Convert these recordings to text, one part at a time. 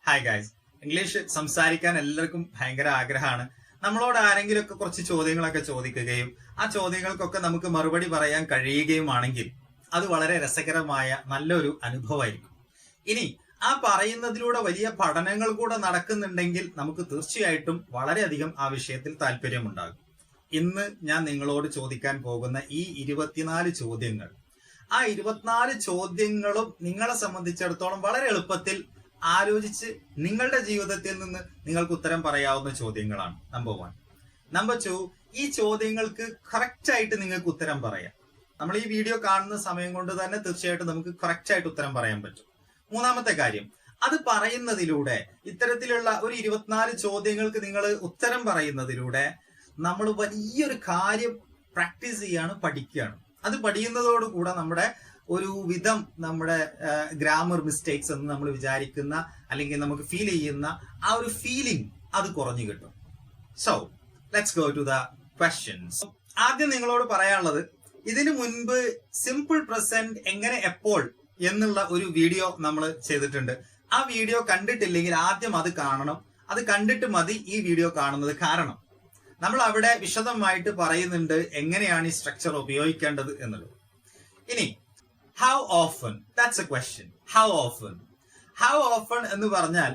Hi guys, English സംസാരിക്കാൻ എല്ലാവർക്കും ഭയങ്കര ആഗ്രഹമാണ്. നമ്മളോട് ആരെങ്കിലുമൊക്കെ കുറച്ച് ചോദ്യങ്ങളൊക്കെ ചോദിക്കുകയും ആ ചോദ്യങ്ങൾക്കൊക്കെ നമുക്ക് മറുപടി പറയാൻ കഴിയുകയുമാണെങ്കിൽ അത് വളരെ രസകരമായ നല്ലൊരു അനുഭവമായിരിക്കും. ഇനി ആ പറയുന്നതിലൂടെ വലിയ പഠനങ്ങൾ കൂടെ നടക്കുന്നുണ്ടെങ്കിൽ നമുക്ക് തീർച്ചയായിട്ടും വളരെയധികം ആ വിഷയത്തിൽ താല്പര്യമുണ്ടാകും. ഇന്ന് ഞാൻ നിങ്ങളോട് ചോദിക്കാൻ പോകുന്ന ഈ 24 ചോദ്യങ്ങൾ, ആ 24 ചോദ്യങ്ങളും നിങ്ങളെ സംബന്ധിച്ചിടത്തോളം വളരെ എളുപ്പത്തിൽ ആലോചിച്ച് നിങ്ങളുടെ ജീവിതത്തിൽ നിന്ന് നിങ്ങൾക്ക് ഉത്തരം പറയാവുന്ന ചോദ്യങ്ങളാണ്. നമ്പർ 1. നമ്പർ 2, ഈ ചോദ്യങ്ങൾക്ക് കറക്റ്റ് ആയിട്ട് നിങ്ങൾക്ക് ഉത്തരം പറയാം. നമ്മൾ ഈ വീഡിയോ കാണുന്ന സമയം കൊണ്ട് തന്നെ തീർച്ചയായിട്ടും നമുക്ക് കറക്റ്റ് ആയിട്ട് ഉത്തരം പറയാൻ പറ്റും. മൂന്നാമത്തെ കാര്യം, അത് പറയുന്നതിലൂടെ, ഇത്തരത്തിലുള്ള ഒരു 24 ചോദ്യങ്ങൾക്ക് നിങ്ങൾ ഉത്തരം പറയുന്നതിലൂടെ നമ്മൾ വലിയൊരു കാര്യം പ്രാക്ടീസ് ചെയ്യാണ്, പഠിക്കുകയാണ്. അത് പഠിക്കുന്നതോടുകൂടെ നമ്മുടെ ഒരു വിധം നമ്മുടെ ഗ്രാമർ മിസ്റ്റേക്സ് എന്ന് നമ്മൾ വിചാരിക്കുന്ന അല്ലെങ്കിൽ നമുക്ക് ഫീൽ ചെയ്യുന്ന ആ ഒരു ഫീലിംഗ് അത് കുറഞ്ഞു കിട്ടും. So let's go to the questions. ആദ്യം നിങ്ങളോട് പറയാനുള്ളത്, ഇതിനു മുൻപ് സിമ്പിൾ പ്രസന്റ് എങ്ങനെ എപ്പോൾ എന്നുള്ള ഒരു വീഡിയോ നമ്മൾ ചെയ്തിട്ടുണ്ട്. ആ വീഡിയോ കണ്ടിട്ടില്ലെങ്കിൽ ആദ്യം അത് കാണണം. അത് കണ്ടിട്ട് മതി ഈ വീഡിയോ കാണുന്നത്. കാരണം നമ്മൾ അവിടെ വിശദമായിട്ട് പറയുന്നുണ്ട് എങ്ങനെയാണ് ഈ സ്ട്രക്ചർ ഉപയോഗിക്കേണ്ടത് എന്നുള്ളത്. ഇനി how often, that's a question. how often എന്ന് പറഞ്ഞാൽ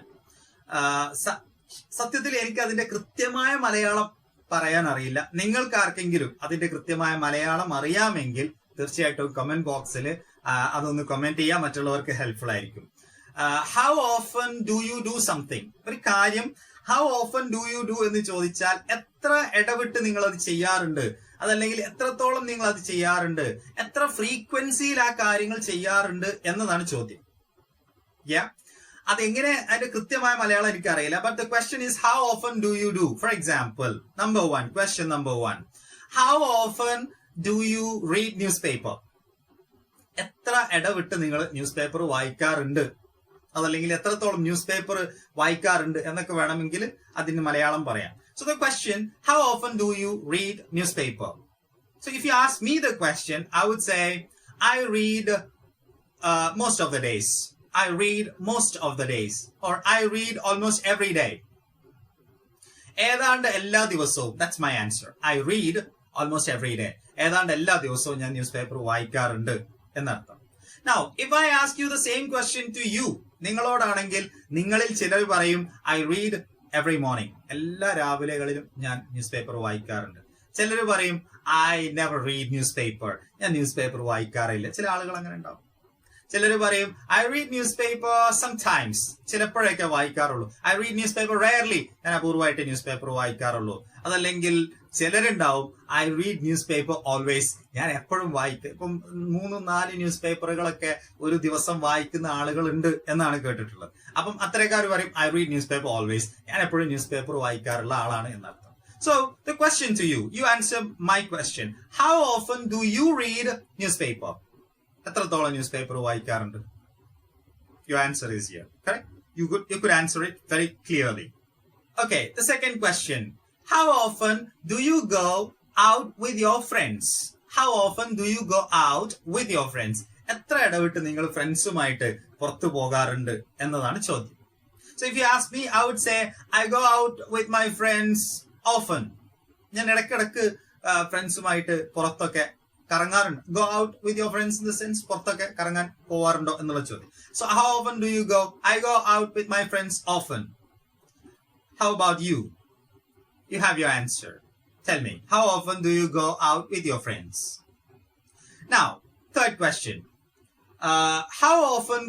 സത്യത്തിൽ എനിക്ക് അതിന്റെ കൃത്യമായ മലയാളം പറയാൻ അറിയില്ല. നിങ്ങൾക്ക് ആർക്കെങ്കിലും അതിന്റെ കൃത്യമായ മലയാളം അറിയാമെങ്കിൽ തീർച്ചയായിട്ടും കമന്റ് ബോക്സിൽ അതൊന്ന് കമന്റ് ചെയ്യാൻ മറ്റുള്ളവർക്ക് ഹെൽപ്ഫുൾ ആയിരിക്കും. how often do you do something, ഒരു കാര്യം how often do you do എന്ന് ചോദിച്ചാൽ എത്ര ഇടവിട്ട് നിങ്ങൾ അത് ചെയ്യാറുണ്ട്, അതല്ലെങ്കിൽ എത്രത്തോളം നിങ്ങൾ അത് ചെയ്യാറുണ്ട്, എത്ര ഫ്രീക്വൻസിയിൽ ആ കാര്യങ്ങൾ ചെയ്യാറുണ്ട് എന്നതാണ് ചോദ്യം. അതെങ്ങനെ അതിന്റെ കൃത്യമായ മലയാളം എനിക്ക് അറിയില്ല. But the question is how often do you do. For example, question number 1, how often do you read newspaper? എത്ര ഇടവിട്ട് നിങ്ങൾ ന്യൂസ് പേപ്പർ വായിക്കാറുണ്ട്, അതല്ലെങ്കിൽ എത്രത്തോളം ന്യൂസ് പേപ്പർ വായിക്കാറുണ്ട് എന്നൊക്കെ വേണമെങ്കിൽ അതിന് മലയാളം പറയാം. So the question, how often do you read newspaper? So if you ask me the question, I would say I read most of the days. I read most of the days, or I read almost every day. ഏതാണ്ട് എല്ലാ ദിവസവും, that's my answer. I read almost every day. ഏതാണ്ട് എല്ലാ ദിവസവും ഞാൻ news paper വായിക്കാറുണ്ട് എന്നർത്ഥം. Now, if I ask you the same question to you, നിങ്ങളോടാണെങ്കിൽ നിങ്ങളിൽ ചിലർ പറയും I read every morning. എല്ലാ രാവിലെകളിലും ഞാൻ ന്യൂസ് പേപ്പർ വായിക്കാറുണ്ട്. ചിലർ പറയും I never read newspaper. ഞാൻ ന്യൂസ് പേപ്പർ വായിക്കാറില്ല. ചില ആളുകൾ അങ്ങനെ ഉണ്ടാവും. ചിലർ പറയും I read newspaper sometimes. ചിലപ്പോഴൊക്കെ വായിക്കാറുള്ളൂ. I read newspaper rarely. ഞാൻ അപൂർവമായിട്ട് ന്യൂസ് പേപ്പർ വായിക്കാറുള്ളൂ. അതല്ലെങ്കിൽ ചിലരുണ്ടാവും I read newspaper always. ഞാൻ എപ്പോഴും വായിക്കും. ഇപ്പം 3-4 ന്യൂസ് പേപ്പറുകളൊക്കെ ഒരു ദിവസം വായിക്കുന്ന ആളുകളുണ്ട് എന്നാണ് കേട്ടിട്ടുള്ളത്. അപ്പം അത്തരക്കാർ പറയും I read newspaper always. ഞാൻ എപ്പോഴും ന്യൂസ് പേപ്പർ വായിക്കാറുള്ള ആളാണ് എന്നർത്ഥം. So the question to you, you answer my question. How often do you read newspaper? എത്രത്തോളം ന്യൂസ് പേപ്പർ വായിക്കാറുണ്ട്? Your answer is here. Correct? You could answer it very clearly. Okay, the second question. How often do you go out with your friends? How often do you go out with your friends? എത്ര ഇടവിട്ട് നിങ്ങൾ ഫ്രണ്ട്സുമായിട്ട് പുറത്തു പോകാറുണ്ട് എന്നതാണ് ചോദ്യം. So if you ask me, I would say I go out with my friends often. ഞാൻ ഇടയ്ക്കിടക്ക് ഫ്രണ്ട്സുമായിട്ട് പുറത്തൊക്കെ കറങ്ങാറുണ്ട്. Go out with your friends in the sense പുറത്തൊക്കെ കറങ്ങാൻ പോവാറുണ്ടോ എന്നുള്ള ചോദ്യം. So how often do you go? I go out with my friends often. How about you? You have your answer. Tell me, how often do you go out with your friends? Now, third question. How often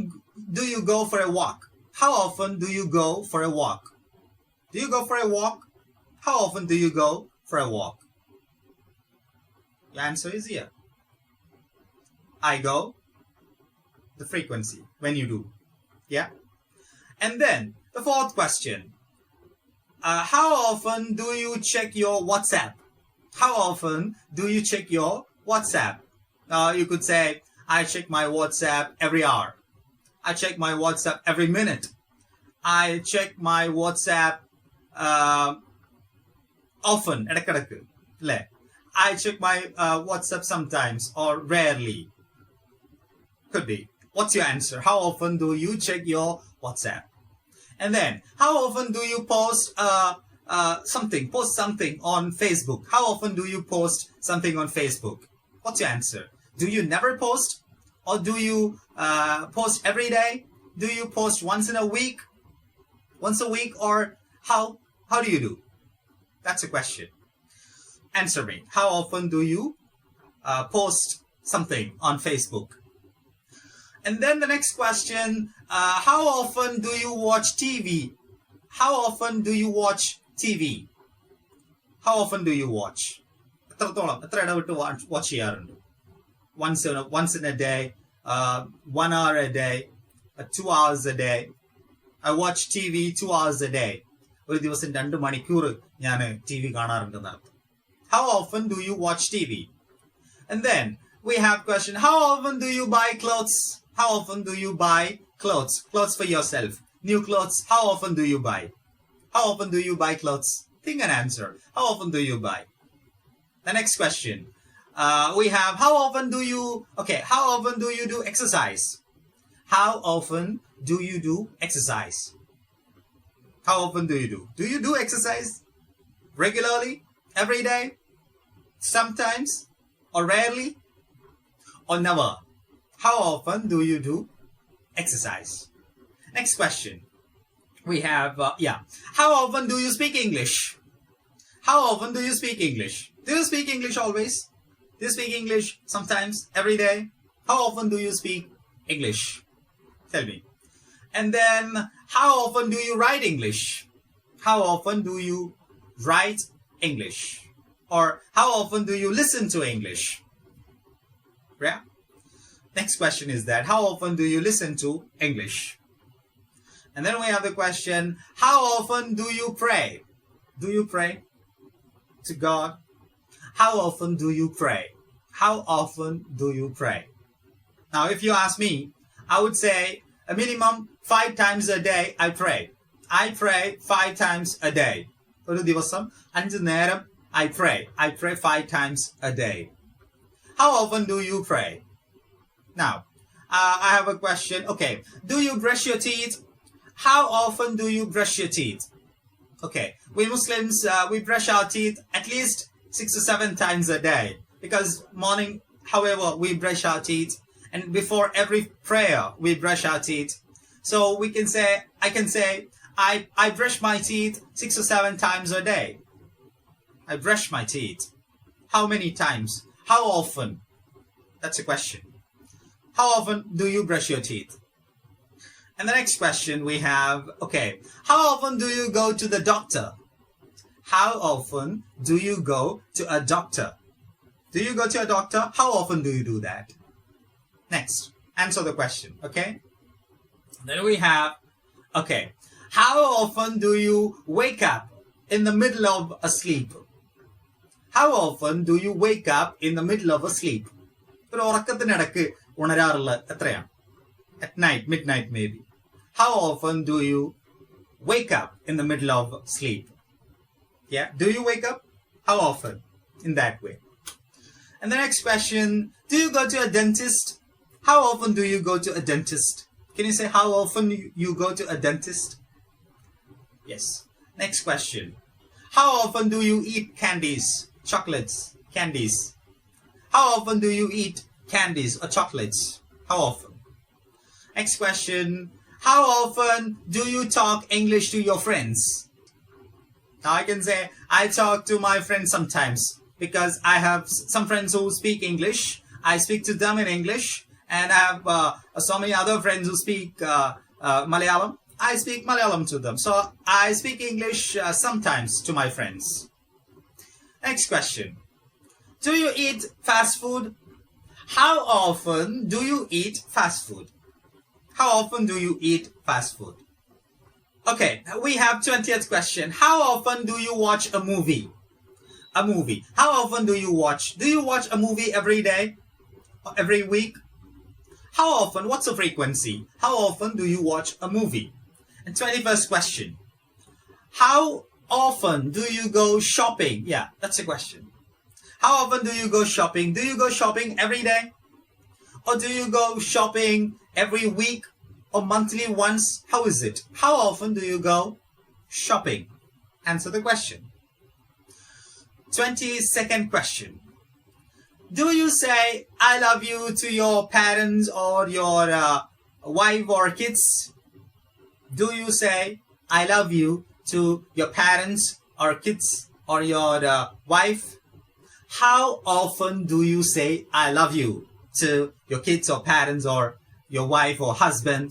do you go for a walk? How often do you go for a walk? Do you go for a walk? How often do you go for a walk? Your answer is here. I go, the frequency, when you do. Yeah? And then, the fourth question. How often do you check your WhatsApp? How often do you check your WhatsApp? You could say, I check my WhatsApp every hour. I check my WhatsApp every minute. I check my WhatsApp often. ഇടയ്ക്കിടയ്ക്ക് അല്ലേ? I check my WhatsApp sometimes or rarely. Could be. What's your answer? How often do you check your WhatsApp? And then, how often do you post something on Facebook? How often do you post something on Facebook? What's your answer? Do you never post? Or do you post every day? Do you post once a week? Or how do you do? That's a question. Answer me. How often do you post something on Facebook? And then the next question, how often do you watch TV? How often do you watch TV? How often do you watch? എത്ര ഇടവിട്ട് watch ചെയ്യാറുണ്ട്? Once in a day, 1 hour a day, 2 hours a day. I watch TV 2 hours a day. ഒരു ദിവസം 2 മണിക്കൂർ ഞാൻ TV കാണാറുണ്ടെന്ന് അർത്ഥം. How often do you watch TV? And then we have question, how often do you buy clothes? How often do you buy clothes? Clothes for yourself. New clothes, how often do you buy? How often do you buy clothes? Think and answer. How often do you buy? The next question. We have, how often do you do exercise? How often do you do exercise? How often do you do? Do you do exercise? Regularly? Every day? Sometimes? Or rarely? Or never? How often do you do exercise? Next question. We have, how often do you speak English? How often do you speak English? Do you speak English always? Do you speak English sometimes? Every day? How often do you speak English? Tell me. And then, how often do you write English? How often do you write English? Or how often do you listen to English? Yeah? Next question is that, how often do you listen to English? And then we have the question, how often do you pray? Do you pray to God? How often do you pray? How often do you pray? Now, if you ask me, I would say a minimum 5 times a day I pray. I pray 5 times a day. ഒരു ദിവസം 5 നേരം I pray. I pray 5 times a day. How often do you pray? Now, I have a question. Okay, do you brush your teeth? How often do you brush your teeth? Okay, we Muslims, we brush our teeth at least 6 or 7 times a day. Because morning, however, we brush our teeth. And before every prayer, we brush our teeth. So I can say, I brush my teeth 6 or 7 times a day. I brush my teeth. How many times? How often? That's a question. How often do you brush your teeth? And the next question we have, okay, how often do you go to the doctor? How often do you go to a doctor? Do you go to a doctor? How often do you do that? Next, answer the question, okay? Then we have, okay, how often do you wake up in the middle of a sleep? How often do you wake up in the middle of a sleep? ഒരു ഉറക്കത്തിനിടക്ക് ഉണരാറുള്ള എത്രയാണ്? At night, midnight maybe. How often do you wake up in the middle of sleep? Yeah, do you wake up? How often? In that way. And the next question, do you go to a dentist? How often do you go to a dentist? Can you say how often you go to a dentist? Yes. Next question. How often do you eat candies, chocolates, candies? How often do you eat candies or chocolates? How often? Next question. How often do you talk English to your friends? Now I can say I talk to my friends sometimes because I have some friends who speak English. I speak to them in English. And I have so many other friends who speak Malayalam. I speak Malayalam to them. So I speak English sometimes to my friends. Next question. Do you eat fast food? How often do you eat fast food? How often do you eat fast food? Okay, we have 20th question. How often do you watch a movie? A movie. How often do you watch? Do you watch a movie every day? Or every week? How often? What's the frequency? How often do you watch a movie? And 21st question. How often do you go shopping? Yeah, that's a question. How often do you go shopping? Do you go shopping every day? Or do you go shopping every week? or monthly once? How is it? How often do you go shopping? Answer the question. 22nd question. Do you say I love you to your parents or your wife or kids? Do you say I love you to your parents or kids or your wife? How often do you say I love you to your kids or parents or your wife or husband?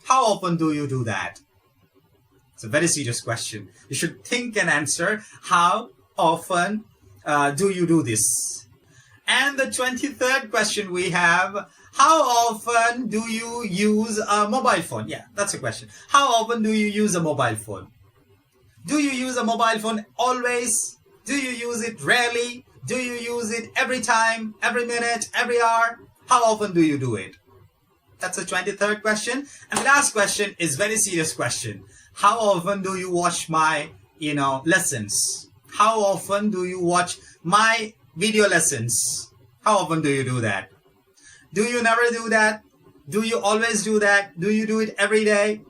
How often do you do that? It's a very serious question. You should think and answer. How often do you do this? And the 23rd question we have, how often do you use a mobile phone? Yeah, that's a question. How often do you use a mobile phone? Do you use a mobile phone always? Do you use it rarely? Do you use it every time, every minute, every hour? How often do you do it? That's the 23rd question. And the last question is very serious question. How often do you watch my, lessons? How often do you watch my video lessons? How often do you do that? Do you never do that? Do you always do that? Do you do it every day?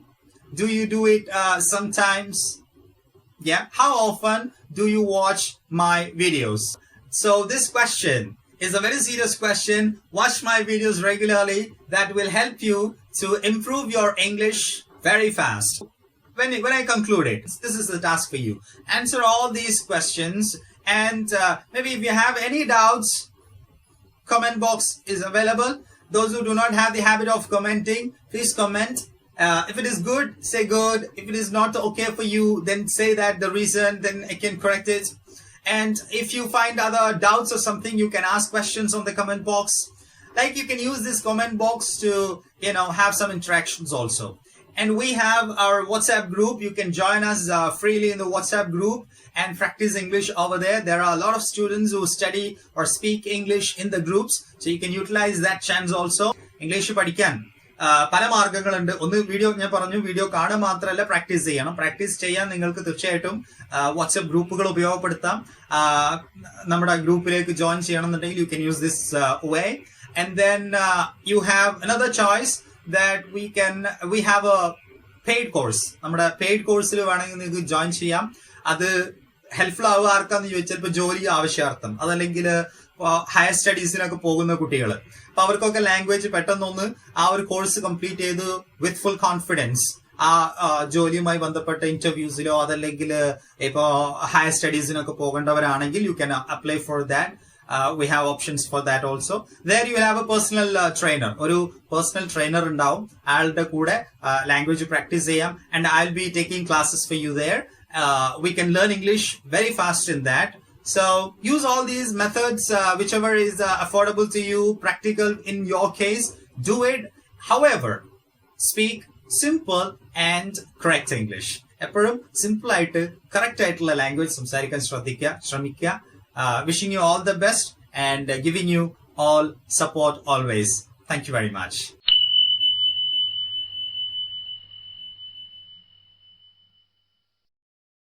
Do you do it sometimes? Yeah. How often do you watch my videos? So this question is a very serious question. Watch my videos regularly. That will help you to improve your English very fast. When I conclude it, this is the task for you. Answer all these questions, and maybe if you have any doubts, comment box is available. Those who do not have the habit of commenting, please comment. If it is good, say good. If it is not okay for you, then say that the reason, then I can correct it. And if you find other doubts or something, you can ask questions on the comment box. Like, you can use this comment box to, have some interactions also. And we have our WhatsApp group. You can join us freely in the WhatsApp group and practice English over there. There are a lot of students who study or speak English in the groups. So you can utilize that chance also. English പഠിക്കാൻ പല മാർഗങ്ങളുണ്ട്. ഒന്ന് ഞാൻ പറഞ്ഞു, video കാണാൻ മാത്രമല്ല, practice ചെയ്യണം. Practice ചെയ്യാൻ നിങ്ങൾക്ക് തീർച്ചയായിട്ടും വാട്സ്ആപ്പ് ഗ്രൂപ്പുകൾ ഉപയോഗപ്പെടുത്താം. നമ്മുടെ ഗ്രൂപ്പിലേക്ക് ജോയിൻ ചെയ്യണമെന്നുണ്ടെങ്കിൽ you can use this way. And then you have another choice that we have a paid course. നമ്മുടെ paid courseൽ വേണമെങ്കിൽ നിങ്ങൾക്ക് ജോയിൻ ചെയ്യാം. അത് ഹെൽപ്ഫുൾ ആവുക ആർക്കാന്ന് ചോദിച്ചാൽ ഇപ്പൊ ജോലി ആവശ്യാർത്ഥം, അതല്ലെങ്കിൽ ഹയർ സ്റ്റഡീസിനൊക്കെ പോകുന്ന കുട്ടികൾ, അപ്പൊ അവർക്കൊക്കെ ലാംഗ്വേജ് പെട്ടെന്നൊന്ന് ആ ഒരു കോഴ്സ് കംപ്ലീറ്റ് ചെയ്ത് വിത്ത് ഫുൾ കോൺഫിഡൻസ് ആ ജോലിയുമായി ബന്ധപ്പെട്ട ഇന്റർവ്യൂസിലോ അതല്ലെങ്കിൽ ഇപ്പോ ഹയർ സ്റ്റഡീസിനൊക്കെ പോകേണ്ടവരാണെങ്കിൽ you can apply for that. We have options for that also. There you will have a personal trainer. ഒരു personal trainer ഉണ്ടാവും. അയാളുടെ കൂടെ language practice ചെയ്യാം. And I'll be taking classes for you there. We can learn English very fast in that. So use all these methods, whichever is affordable to you, practical in your case. Do it. However, speak simple and correct English. എപ്പോഴും simple ആയിട്ട് correct ആയിട്ടുള്ള language സംസാരിക്കാൻ ശ്രമിക്കുക. Wishing you all the best and giving you all support always. Thank you very much.